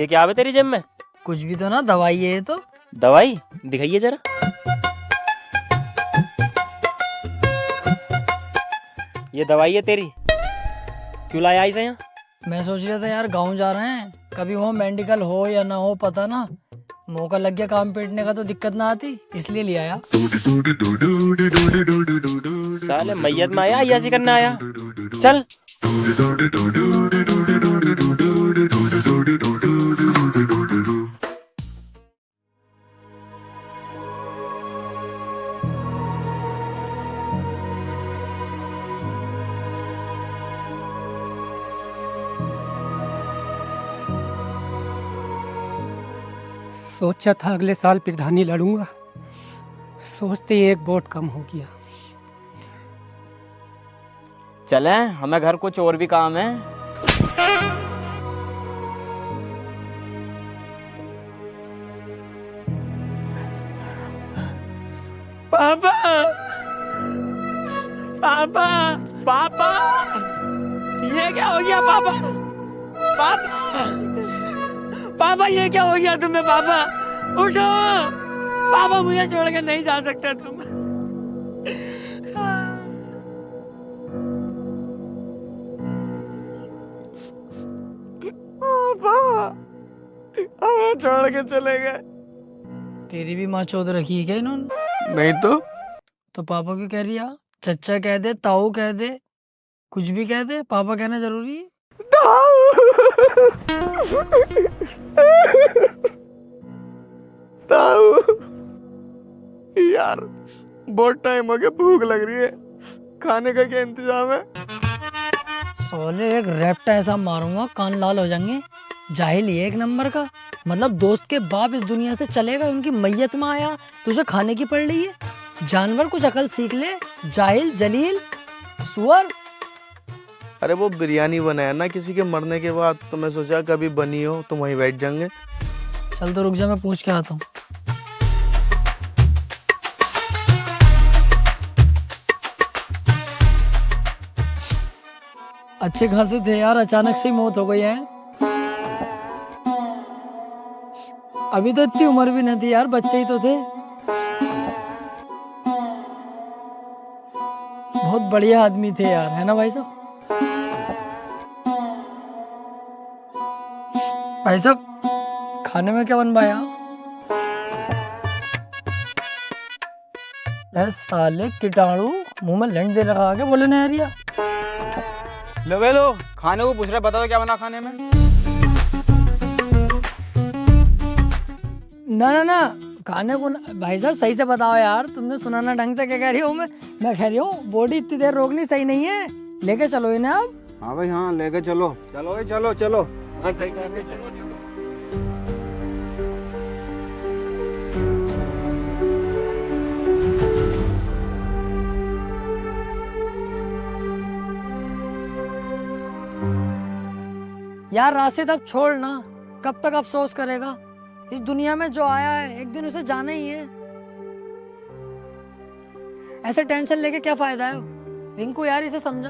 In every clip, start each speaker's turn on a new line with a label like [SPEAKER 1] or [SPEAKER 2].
[SPEAKER 1] ये क्या है तेरी जेब में?
[SPEAKER 2] कुछ भी तो ना, दवाई है ये तो।
[SPEAKER 1] दवाई दिखाइए जरा। ये दवाई है तेरी? क्यों लाया इसे यहाँ?
[SPEAKER 2] मैं सोच रहा था यार गांव जा रहे हैं, कभी वहाँ मेडिकल हो या ना हो पता ना, मौका लग गया काम पेटने का तो दिक्कत ना आती, इसलिए ले आया।
[SPEAKER 1] साले मैयत में आया ऐसी करना आया। चल।
[SPEAKER 3] सोचा था अगले साल प्रधानी लड़ूंगा, सोचते ही एक वोट कम हो गया।
[SPEAKER 1] चले, हमें घर कुछ और भी काम है। पापा, पापा, पापा, ये क्या हो गया पापा? पापा, पापा ये क्या हो गया तुम्हें? पापा उठो, पापा मुझे छोड़ के नहीं जा सकते तुम।
[SPEAKER 4] हमें छोड़ के चले गए।
[SPEAKER 2] तेरी भी माँ चौध रखी है क्या इन्होंने?
[SPEAKER 4] नहीं
[SPEAKER 2] तो पापा क्यों कह रही है? चचा कह दे, ताऊ कह दे, कुछ भी कह दे, पापा कहना जरूरी है?
[SPEAKER 4] ताऊ यार, बहुत टाइम हो गया, भूख लग रही है, खाने का क्या इंतजाम है?
[SPEAKER 2] सोले एक रैप्टा ऐसा मारूंगा कान लाल हो जाएंगे। जाहिल ही है एक नंबर का, मतलब दोस्त के बाप इस दुनिया से चलेगा, उनकी मैयत में आया, तुझे खाने की पड़ रही है। जानवर कुछ अकल सीख ले, जाहिल जलील सुअर।
[SPEAKER 4] अरे वो बिरयानी बनाया ना किसी के मरने के बाद, तो मैं सोचा कभी बनी हो तो वहीं बैठ जाएंगे।
[SPEAKER 2] चल तो रुक जा, मैं पूछ के आता हूँ। अच्छे खासे थे यार, अचानक से ही मौत हो गई है। अभी तो इतनी उम्र भी नहीं थी यार, बच्चे ही तो थे। बहुत बढ़िया आदमी थे यार, है ना भाई साहब? भाई साहब खाने में क्या बनवाया? ऐ साले कीटाणु, मुंह में लंड दे लगा के बोले ना यार।
[SPEAKER 5] लो खाने को पूछ रहे, बता दो क्या बना खाने में।
[SPEAKER 2] ना खाने को भाई साहब सही से बताओ यार, तुमने सुना ना ढंग से क्या कह रही हूँ? मैं कह रही हूँ बॉडी इतनी देर रोकनी सही नहीं है, लेके चलो इन्हें अब।
[SPEAKER 5] हाँ भाई हाँ, लेके चलो चलो भाई, चलो चलो। हाँ सही कह रहे, चलो चलो।
[SPEAKER 2] यार राशिद अब छोड़ ना, कब तक अफसोस करेगा? इस दुनिया में जो आया है एक दिन उसे जाना ही है। ऐसे टेंशन लेके क्या फायदा है? रिंकू यार इसे समझा।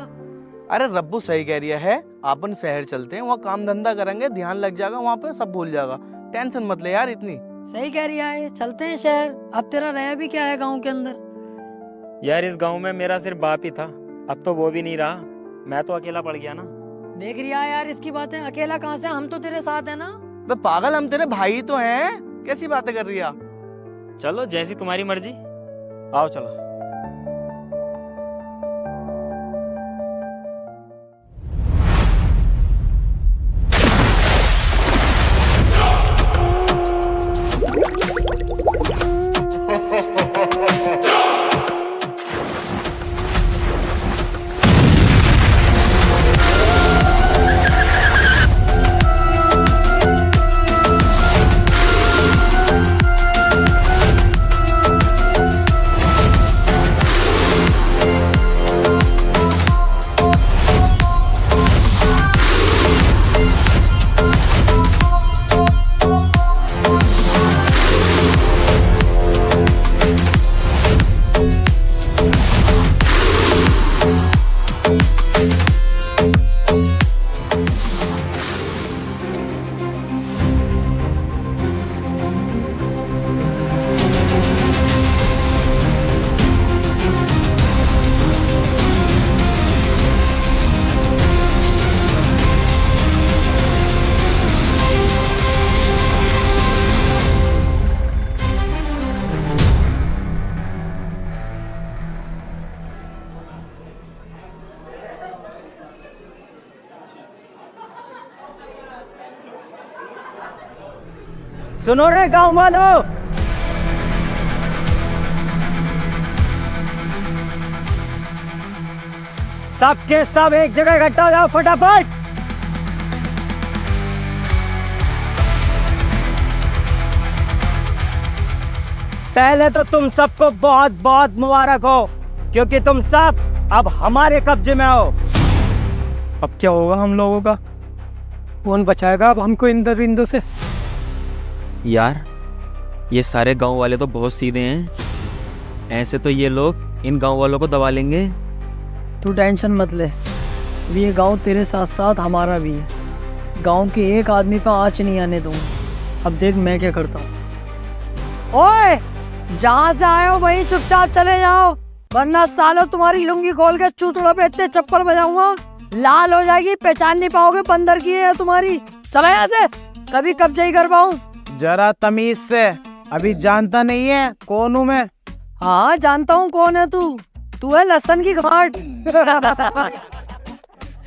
[SPEAKER 4] अरे रब्बू सही कह रही है, अपन शहर चलते हैं, वहाँ काम धंधा करेंगे, ध्यान लग जाएगा, वहाँ पे सब भूल जाएगा। टेंशन मत ले यार इतनी।
[SPEAKER 2] सही कह रही है, चलते हैं शहर। अब तेरा रह भी क्या है गांव के अंदर?
[SPEAKER 1] यार इस गांव में मेरा सिर्फ बाप ही था, अब तो वो भी नहीं रहा, मैं तो अकेला पड़ गया ना।
[SPEAKER 2] देख रही है यार इसकी बातें, अकेला कहाँ से, हम तो तेरे साथ है ना।
[SPEAKER 4] बे पागल, हम तेरे भाई तो हैं, कैसी बातें कर रही है?
[SPEAKER 1] चलो जैसी तुम्हारी मर्जी, आओ चलो। सुनो रे गांव वालों, सबके सब एक जगह इकट्ठा हो जाओ फटाफट। पहले तो तुम सबको बहुत बहुत मुबारक हो, क्योंकि तुम सब अब हमारे कब्जे में हो।
[SPEAKER 3] अब क्या होगा हम लोगों का? कौन बचाएगा अब हमको इन दरिंदों से?
[SPEAKER 6] यार ये सारे गांव वाले तो बहुत सीधे हैं, ऐसे तो ये लोग इन गांव वालों को दबा लेंगे।
[SPEAKER 2] तू टेंशन मत ले, अभी ये गांव तेरे साथ साथ हमारा भी है। गांव के एक आदमी पर आँच नहीं आने दूंगा। अब देख मैं क्या करता हूँ। ओए, जहाँ से आए हो वहीं चुपचाप चले जाओ, वरना सालों तुम्हारी लुंगी खोल के चूतड़ों पे इतने चप्पल बजाऊंगा, लाल हो जाएगी, पहचान नहीं पाओगे बंदर की है तुम्हारी। चलो यहाँ से, कभी कब्जा ही कर पाऊँ।
[SPEAKER 4] जरा तमीज से, अभी जानता नहीं है कौन हूँ मैं?
[SPEAKER 2] हाँ जानता हूँ कौन है तू। तू है लहसन की घाट।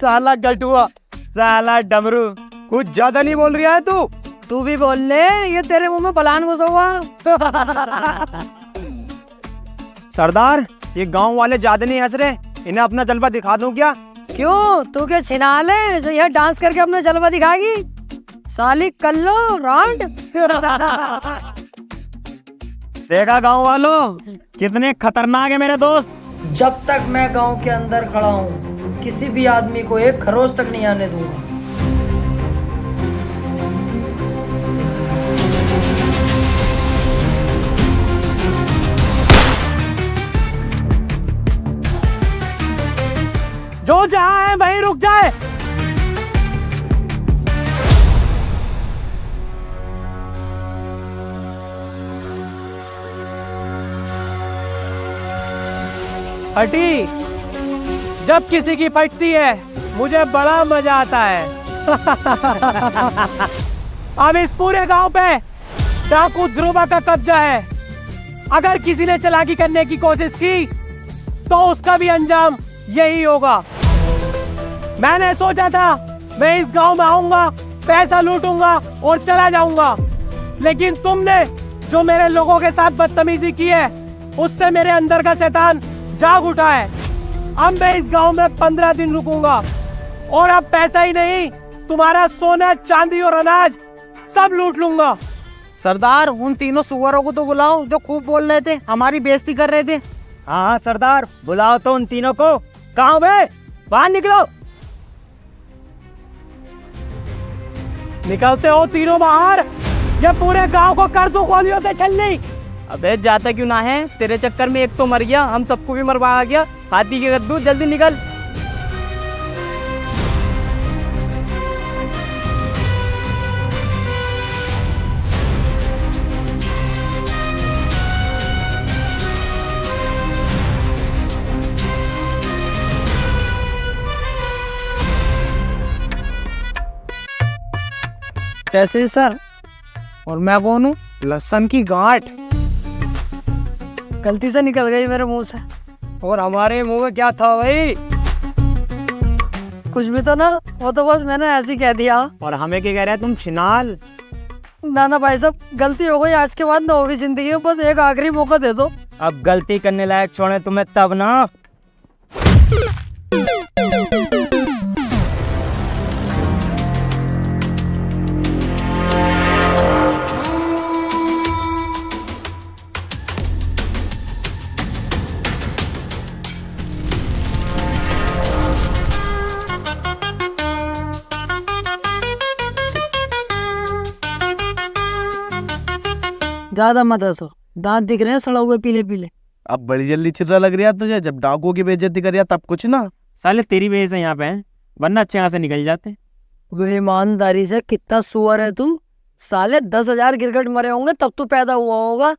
[SPEAKER 4] साला गटुआ,
[SPEAKER 1] साला डमरू,
[SPEAKER 4] कुछ ज्यादा नहीं बोल रहा है तू?
[SPEAKER 2] तू भी बोल ले, ये तेरे मुंह में बलान घुसा हुआ।
[SPEAKER 1] सरदार ये गांव वाले ज्यादा नहीं हंस रहे, इन्हें अपना जलवा दिखा दूं क्या?
[SPEAKER 2] क्यों, तू क्या छिनाल है जो यह डांस करके अपना जलवा दिखाएगी? साली कर लो राउंड।
[SPEAKER 1] देखा गांव वालों, कितने खतरनाक है मेरे दोस्त।
[SPEAKER 2] जब तक मैं गांव के अंदर खड़ा हूँ, किसी भी आदमी को एक खरोच तक नहीं आने दूंगा।
[SPEAKER 1] जो जहाँ है वहीं रुक जाए। हटी, जब किसी की फटती है मुझे बड़ा मजा आता है। अब इस पूरे गांव पे डाकू ध्रुवा का कब्जा है। अगर किसी ने चालाकी करने की कोशिश की तो उसका भी अंजाम यही होगा। मैंने सोचा था मैं इस गांव में आऊंगा, पैसा लूटूंगा और चला जाऊंगा, लेकिन तुमने जो मेरे लोगों के साथ बदतमीजी की है उससे मेरे अंदर का शैतान जाग उठा है। अब मैं इस गांव में 15 दिन रुकूंगा और अब पैसा ही नहीं, तुम्हारा सोना चांदी और अनाज सब लूट लूंगा।
[SPEAKER 4] सरदार, उन तीनों सुअरों को तो बुलाओ जो खूब बोल रहे थे, हमारी बेइज्जती कर रहे थे।
[SPEAKER 1] हाँ सरदार, बुलाओ तो उन तीनों को। कहाँ बे, बाहर निकलो। निकलते हो तीनों बाहर, ये पूरे गांव को कर दो गोलियों से छलनी।
[SPEAKER 7] अबे जाता क्यों ना है, तेरे चक्कर में एक तो मर गया, हम सबको भी मरवा गया। हाथी के गद्दू, जल्दी निकल।
[SPEAKER 2] कैसे सर?
[SPEAKER 4] और मैं कौन हूँ? लहसन की गांठ।
[SPEAKER 2] गलती से निकल गई मेरे मुंह से।
[SPEAKER 1] और हमारे मुंह में क्या था भाई?
[SPEAKER 2] कुछ भी तो ना, वो तो बस मैंने ऐसे ही कह दिया।
[SPEAKER 1] और हमें क्या कह रहा है तुम छिनाल?
[SPEAKER 2] ना ना भाई साहब, गलती हो गई, आज के बाद ना होगी जिंदगी में, बस एक आखिरी मौका दे दो।
[SPEAKER 1] अब गलती करने लायक छोड़े तुम्हें तब ना।
[SPEAKER 2] ज्यादा मत हंसो, दांत दिख रहे हैं सड़ा हुए पीले पीले।
[SPEAKER 4] अब बड़ी जल्दी चिर्रा लग रहा है तुझे, जब डाकुओं की बेइज्जती करिया तब कुछ ना।
[SPEAKER 1] साले तेरी वजह से यहाँ पे हैं, वरना अच्छे यहाँ से निकल जाते।
[SPEAKER 2] वो ईमानदारी से कितना सुअर है तू। साले 10,000 गिरगिट मरे होंगे तब तू पैदा हुआ होगा।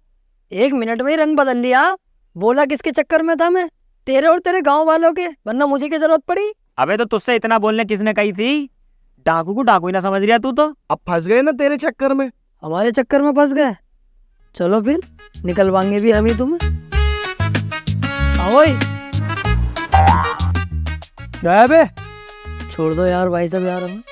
[SPEAKER 2] 1 मिनट में ही रंग बदल लिया। बोला किसके चक्कर में था मैं? तेरे और तेरे गाँव वालों के, वरना मुझे क्या जरूरत पड़ी?
[SPEAKER 1] अबे तो तुझसे इतना बोलने किसने कही थी? डाकू को डाकू ही ना समझ रहा तू तो।
[SPEAKER 4] अब फंस गए ना तेरे चक्कर में।
[SPEAKER 2] हमारे चक्कर में फंस गए? चलो फिर निकलवाएंगे भी हम ही तुम्हें। आओ
[SPEAKER 1] बे,
[SPEAKER 2] छोड़ दो यार भाई साहब, यार हमें।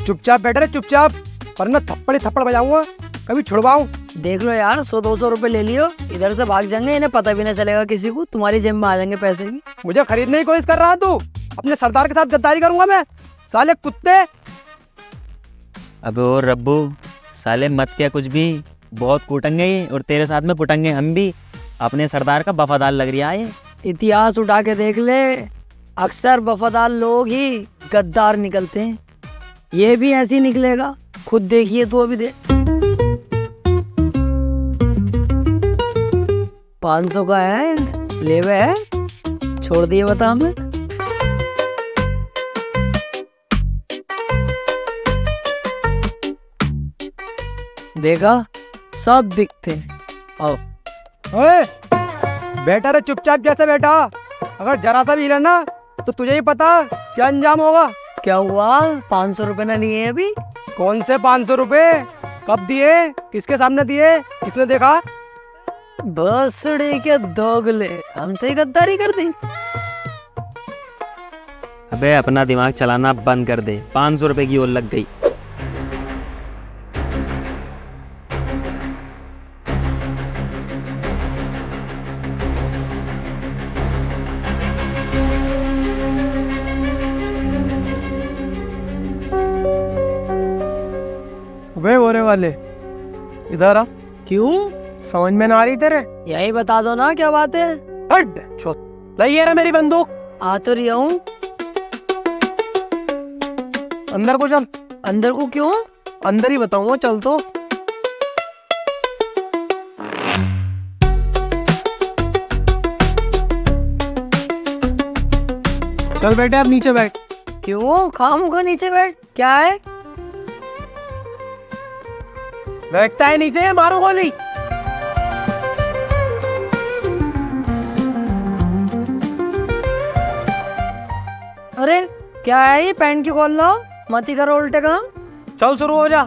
[SPEAKER 1] चुपचाप बैठ रहे, चुपचाप, वरना थप्पड़ ही थप्पड़ बजाऊंगा।
[SPEAKER 3] कभी छुड़वाऊं?
[SPEAKER 2] देख लो यार, 100-200 रुपए ले लियो, इधर से भाग जाएंगे, इन्हें पता भी नहीं चलेगा किसी को, तुम्हारी जेब में आ जाएंगे पैसे भी।
[SPEAKER 3] मुझे खरीदने की कोशिश कर रहा तू? अपने सरदार के साथ गद्दारी करूंगा मैं, साले कुत्ते।
[SPEAKER 6] अबे ओ रब्बू, साले मत क्या कुछ भी, बहुत कूटेंगे ये और तेरे साथ में कुटेंगे हम भी। अपने सरदार का वफादार लग रहा है ये।
[SPEAKER 2] इतिहास उठा के देख ले, अक्सर वफादार लोग ही गद्दार निकलते हैं। ये भी ऐसे ही निकलेगा, खुद देखिए तो अभी देख। 500 का है, लेवे है, छोड़ दिए बता हमें। देखा, सब बिकते। आओ।
[SPEAKER 3] ओए, बैठा रे चुपचाप जैसे बैठा। अगर जरा सा भी हिला ना तो तुझे ही पता क्या अंजाम होगा।
[SPEAKER 2] क्या हुआ, 500 रुपए ना लिए अभी?
[SPEAKER 3] कौन से 500 रुपए? कब दिए? किसके सामने दिए? किसने देखा?
[SPEAKER 2] बसड़े के दोगले, हमसे ही गद्दारी कर दी।
[SPEAKER 6] अबे अपना दिमाग चलाना बंद कर दे, 500 रुपए की ओर लग गई।
[SPEAKER 3] वे बोरे वाले, इधर आ।
[SPEAKER 2] क्यों?
[SPEAKER 3] समझ में ना आ रही तेरे?
[SPEAKER 2] यही बता दो ना क्या बात है।
[SPEAKER 3] हट, लाई है रे मेरी बंदूक।
[SPEAKER 2] आ तो रही हूँ।
[SPEAKER 3] अंदर को चल।
[SPEAKER 2] अंदर को क्यों?
[SPEAKER 3] अंदर ही बताऊंगा, चल तो। चल बेटे, अब नीचे बैठ।
[SPEAKER 2] क्यों? खामोगा नीचे बैठ, क्या है?
[SPEAKER 3] बैठता है नीचे, मारो गोली।
[SPEAKER 2] अरे क्या है ये, पैंट की खोल लो, मत ही करो उल्टे काम।
[SPEAKER 3] चल शुरू हो जा।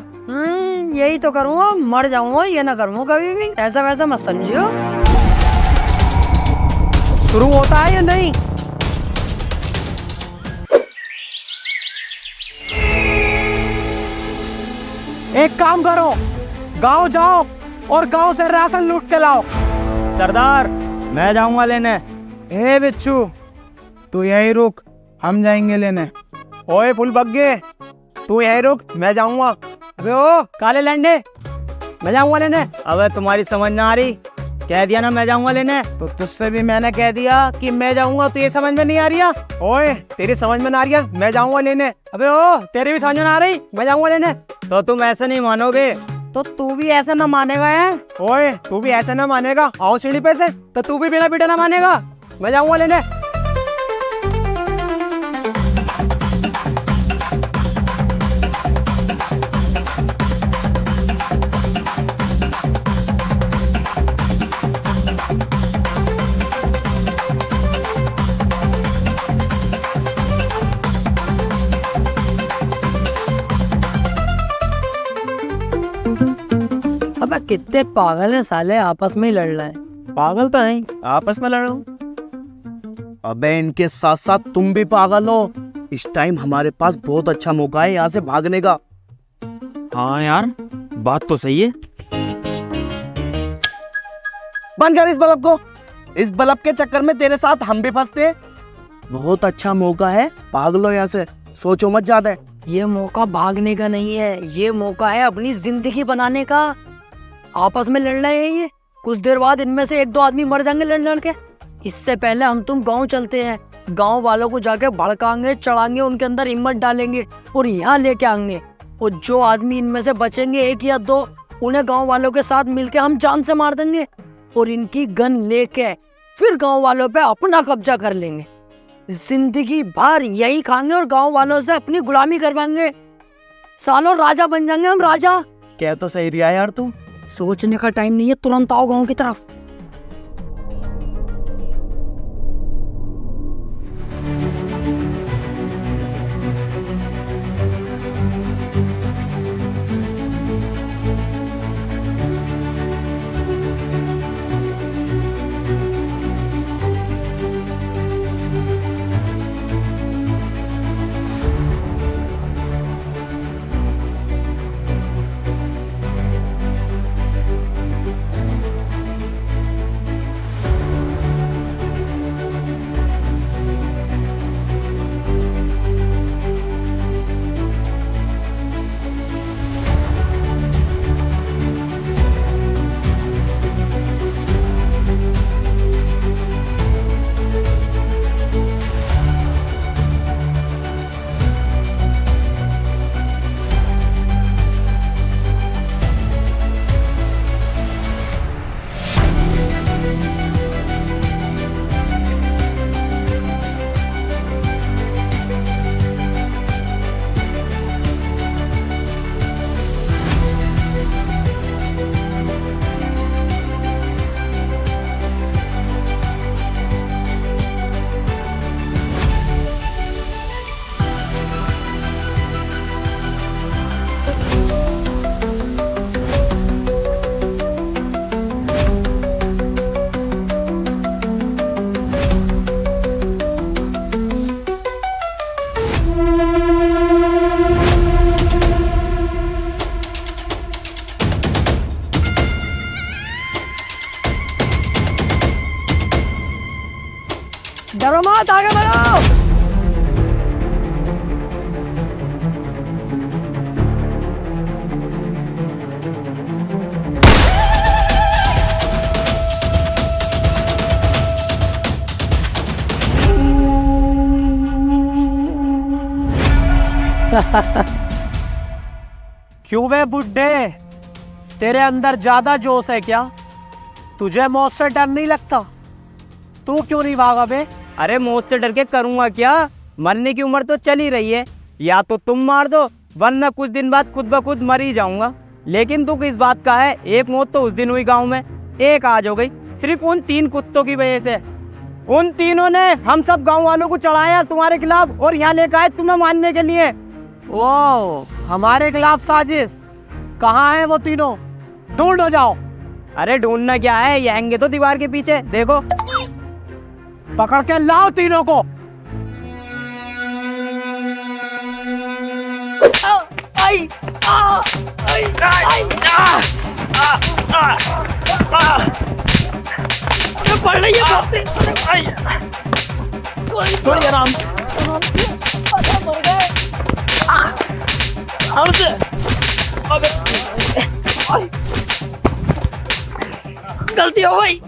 [SPEAKER 2] यही तो करूँगा, मर जाऊंगा, ये ना करूँगा कभी भी, ऐसा वैसा मत समझियो।
[SPEAKER 3] शुरू होता है या नहीं? एक काम करो, गांव जाओ और गांव से राशन लूट के लाओ।
[SPEAKER 7] सरदार, मैं जाऊंगा लेने।
[SPEAKER 3] ए बिच्छू, तू यही रुक, हम जाएंगे लेने। ओए फुल बग्गे, तू यही रुक, मैं जाऊंगा। अबे ओ काले लंडे, मैं जाऊंगा लेने।
[SPEAKER 7] अबे तुम्हारी समझ ना आ रही, कह दिया ना मैं जाऊंगा लेने।
[SPEAKER 3] तो तुझसे भी मैंने कह दिया कि मैं जाऊंगा, तो ये समझ में नहीं आ रही है? ओए तेरी समझ में ना आ रही है, मैं जाऊंगा लेने। अबे ओ तेरी भी समझ में ना आ रही, मैं जाऊंगा लेने।
[SPEAKER 7] तो तुम ऐसे नहीं मानोगे।
[SPEAKER 3] तो तू भी ऐसा ना मानेगा है? ओए तू भी ऐसा ना मानेगा, आओ सीढ़ी पे से। तो तू भी बिना पीटे ना मानेगा, मैं जाऊंगा लेने।
[SPEAKER 2] अबे कितने पागल हैं साले, आपस में ही लड़ रहे हैं।
[SPEAKER 7] पागल तो नहीं, आपस में लड़ो।
[SPEAKER 4] अबे इनके साथ साथ तुम भी पागल हो। इस टाइम हमारे पास बहुत अच्छा मौका है यहाँ से भागने का।
[SPEAKER 6] हाँ यार, बात तो सही है।
[SPEAKER 4] बंद कर इस बल्ब को। इस बल्ब के चक्कर में तेरे साथ हम भी फंसते। बहुत अच्छा मौका है, भाग लो यहाँ से, सोचो मत ज्यादा।
[SPEAKER 2] ये मौका भागने का नहीं है, ये मौका है अपनी जिंदगी बनाने का। आपस में लड़ रहे हैं ये, कुछ देर बाद इनमें से 1-2 आदमी मर जाएंगे लड़ लड़ के। इससे पहले हम तुम गांव चलते हैं, गांव वालों को जाके भड़काएंगे, चढ़ाएंगे, उनके अंदर हिम्मत डालेंगे और यहाँ लेके आएंगे। और जो आदमी इनमें से बचेंगे 1 या 2, उन्हें गांव वालों के साथ मिलके हम जान से मार देंगे और इनकी गन लेके फिर गांव वालों पे अपना कब्जा कर लेंगे। जिंदगी भर यही खाएंगे और गांव वालों से अपनी गुलामी करवाएंगे। सालों राजा बन जाएंगे हम, राजा।
[SPEAKER 4] क्या तो सही रिया यार तू।
[SPEAKER 2] सोचने का टाइम नहीं है, तुरंत आओ गांव की तरफ। डरो मत, आगे बढ़ो।
[SPEAKER 7] क्यों वे बुड्ढे, तेरे अंदर ज्यादा जोश है क्या? तुझे मौत से डर नहीं लगता? तू क्यों नहीं भागा बे? अरे मौत से डर के करूंगा क्या? मरने की उम्र तो चल ही रही है, या तो तुम मार दो वरना कुछ दिन बाद खुद ब खुद मर ही जाऊंगा। लेकिन तू किस बात का है? एक मौत तो उस दिन हुई गांव में, एक आज हो गई, सिर्फ उन 3 कुत्तों की वजह से। उन तीनों ने हम सब गांव वालों को चढ़ाया तुम्हारे खिलाफ और यहाँ लेकर आए तुम्हें मारने के लिए। वो हमारे खिलाफ साजिश? कहाँ है वो तीनों? ढूंढो जाओ। अरे ढूंढना क्या है, ये हैंगे तो दीवार के पीछे, देखो। पकड़ के लाओ तीनों को।
[SPEAKER 1] पड़ रही है, थोड़ी आराम
[SPEAKER 2] मर गए।
[SPEAKER 1] से। अबे गलती हो गई।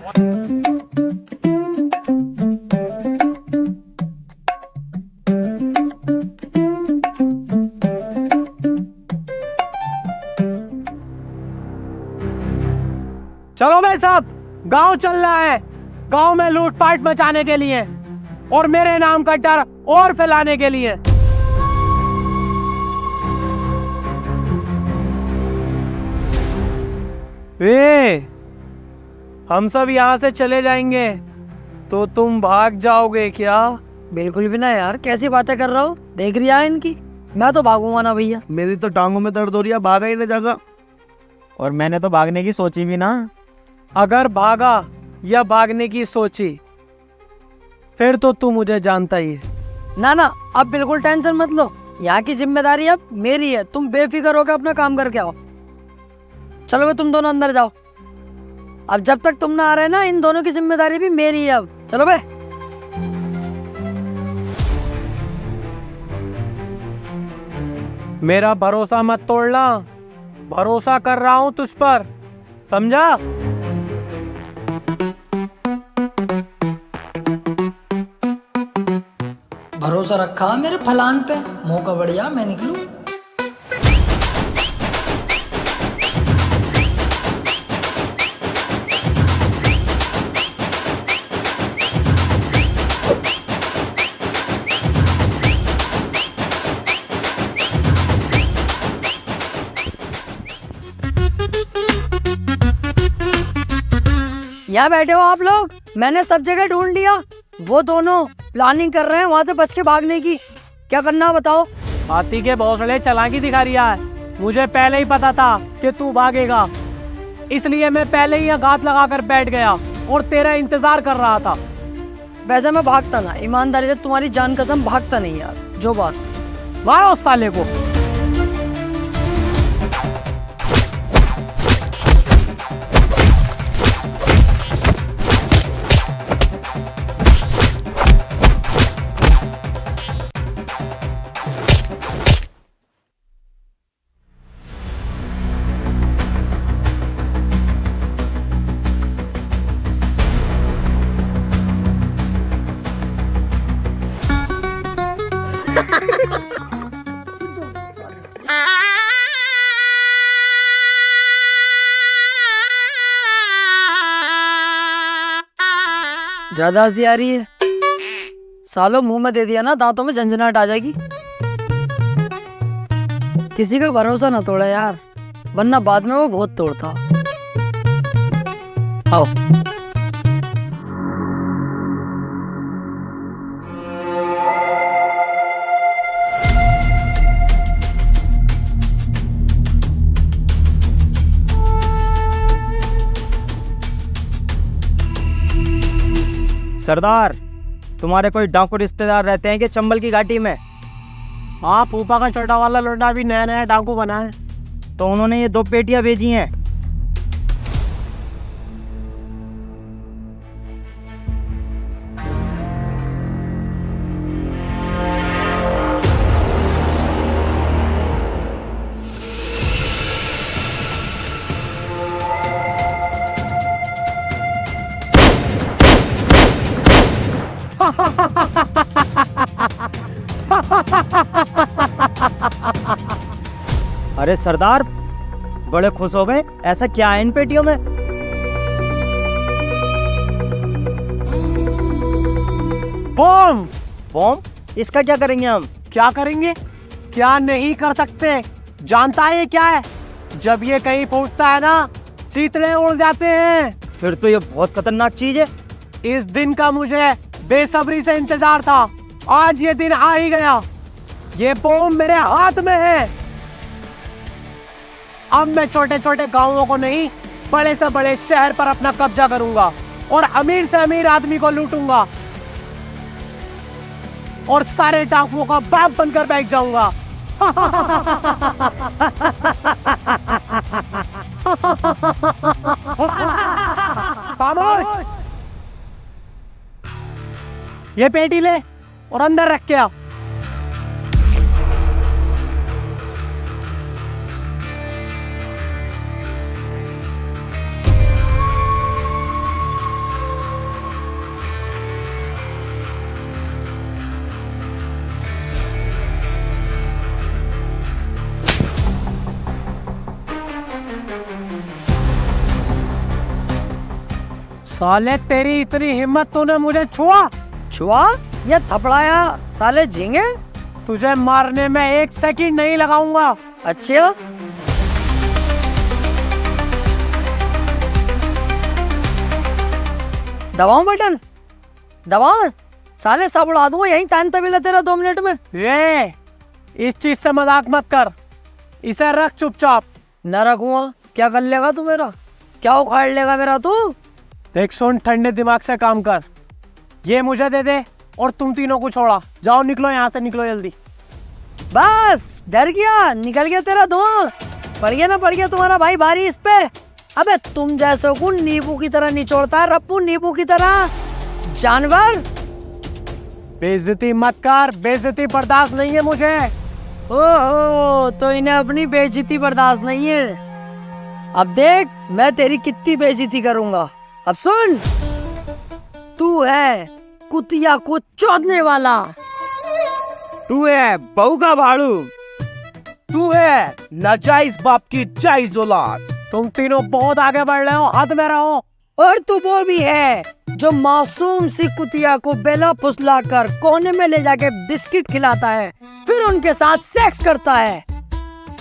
[SPEAKER 7] चलो भाई साहब, गांव चल रहा है, गांव में लूटपाट मचाने के लिए और मेरे नाम का डर और फैलाने के लिए। हम सब यहाँ से चले जाएंगे तो तुम भाग जाओगे क्या?
[SPEAKER 2] बिल्कुल भी ना यार, कैसी बातें कर रहा हो? देख रिया है इनकी, मैं तो भागूंगा ना भैया।
[SPEAKER 4] मेरी तो टांगों में दर्द हो रही है, भागा ही नहीं जाएगा।
[SPEAKER 6] और मैंने तो भागने की सोची भी ना।
[SPEAKER 7] अगर भागा या भागने की सोची फिर तो तू मुझे जानता ही है।
[SPEAKER 2] ना ना, अब बिल्कुल टेंशन मत लो, यहाँ की जिम्मेदारी अब मेरी है, तुम बेफिक्र होकर अपना काम करके आओ। चलो बे, तुम दोनों अंदर जाओ। अब जब तक तुम ना आ रहे ना, इन दोनों की जिम्मेदारी भी मेरी है अब। चलो बे।
[SPEAKER 7] मेरा भरोसा मत तोड़ना, भरोसा कर रहा हूं तुझ पर, समझा?
[SPEAKER 2] भरोसा रखा मेरे फलान पे, मौका बढ़िया मैं निकलूं। यहाँ बैठे हो आप लोग, मैंने सब जगह ढूंढ लिया। वो दोनों प्लानिंग कर रहे हैं वहां से बच के भागने की, क्या करना बताओ?
[SPEAKER 7] हाथी के भौसले चालाकी दिखा रिया है। मुझे पहले ही पता था कि तू भागेगा, इसलिए मैं पहले ही यहाँ घात लगाकर बैठ गया और तेरा इंतजार कर रहा था।
[SPEAKER 2] वैसे मैं भागता ना, ईमानदारी से तुम्हारी जान कसम भागता नहीं यार। जो बात,
[SPEAKER 7] मारो उस साले को।
[SPEAKER 2] ज्यादा हंसी आ रही है? सालों मुंह में दे दिया ना, दांतों में झंझनाहट आ जाएगी। किसी का भरोसा ना तोड़ा यार, वरना बाद में वो बहुत तोड़ता। आओ।
[SPEAKER 7] सरदार, तुम्हारे कोई डाकू रिश्तेदार रहते हैं कि चंबल की घाटी में? हाँ, फूफा का छोटा वाला लोटा भी नया नया डाकू बना है, तो उन्होंने ये 2 पेटियां भेजी हैं।
[SPEAKER 6] अरे सरदार, बड़े खुश हो गए। ऐसा क्या है इन पेटियों में?
[SPEAKER 7] बम।
[SPEAKER 6] बम? इसका क्या करेंगे हम?
[SPEAKER 7] क्या करेंगे? क्या नहीं कर सकते? जानता है ये क्या है? जब ये कहीं फूटता है ना, चीतड़े उड़ जाते हैं।
[SPEAKER 6] फिर तो ये बहुत खतरनाक चीज है।
[SPEAKER 7] इस दिन का मुझे बेसब्री से इंतजार था। आज ये दिन आ ही गया। ये बम मेरे हाथ में है। अब मैं छोटे छोटे गांवों को नहीं, बड़े से बड़े शहर पर अपना कब्जा करूंगा और अमीर से अमीर आदमी को लूटूंगा और सारे डाकुओं का बाप बनकर बैठ जाऊंगा। खामोश! ये पेटी ले और अंदर रख के आ। साले तेरी इतनी हिम्मत, तूने मुझे छुआ?
[SPEAKER 2] छुआ या थपड़ाया साले झींगे?
[SPEAKER 7] तुझे मारने में एक सेकंड नहीं लगाऊंगा।
[SPEAKER 2] अच्छा, दबाऊं बटन? दबाऊं? साले सब उड़ा दूंगा यहीं तान तबीला तेरा 2 मिनट में।
[SPEAKER 7] ये इस चीज से मजाक मत कर। इसे रख चुपचाप।
[SPEAKER 2] न रखूंगा। क्या कर लेगा तू मेरा? क्या उखाड़ लेगा मेरा तू?
[SPEAKER 7] देख सुन, ठंडे दिमाग से काम कर। ये मुझे दे दे और तुम तीनों को छोड़ा। जाओ, निकलो यहाँ से, निकलो जल्दी।
[SPEAKER 2] बस डर गया, निकल गया तेरा धुआं। पड़ गया ना, पड़ गया तुम्हारा भाई भारी इस पे। अबे तुम जैसों को नींबू की तरह निचोड़ता है रप्पू, नींबू की तरह। जानवर।
[SPEAKER 7] बेइज्जती मत कर, बेइज्जती बर्दाश्त नहीं है मुझे।
[SPEAKER 2] ओहो, तो इन्हें अपनी बेइज्जती बर्दाश्त नहीं है। अब देख मैं तेरी कितनी बेइज्जती करूंगा। अब सुन, तू है कुतिया को चोदने वाला।
[SPEAKER 4] तू है बहू का भाड़ू। तू है नाजायज बाप की जायज औलाद।
[SPEAKER 7] तुम तीनों बहुत आगे बढ़ रहे हो, हाथ में रहो।
[SPEAKER 2] और तू वो भी है जो मासूम सी कुतिया को बेला फुसला कर कोने में ले जाके बिस्किट खिलाता है, फिर उनके साथ सेक्स करता है।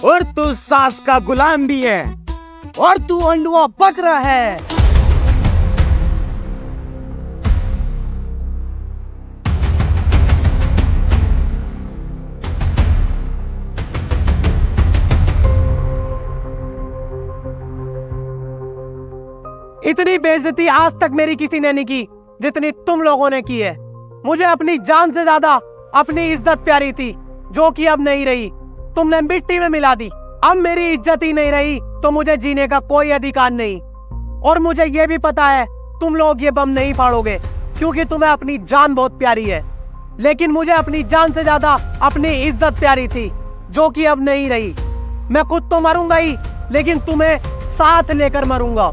[SPEAKER 4] और तू सास का गुलाम भी है। और तू अंडुआ बकरा है।
[SPEAKER 7] इतनी बेइज्जती आज तक मेरी किसी ने नहीं की जितनी तुम लोगों ने की है। मुझे अपनी जान से ज्यादा अपनी इज्जत प्यारी थी, जो कि अब नहीं रही। तुमने मिट्टी में मिला दी। अब मेरी इज्जत ही नहीं रही तो मुझे जीने का कोई अधिकार नहीं। और मुझे ये भी पता है तुम लोग ये बम नहीं फाड़ोगे, क्योंकि तुम्हें अपनी जान बहुत प्यारी है। लेकिन मुझे अपनी जान से ज्यादा अपनी इज्जत प्यारी थी, जो कि अब नहीं रही। मैं खुद तो मरूंगा ही, लेकिन तुम्हें साथ लेकर मरूंगा।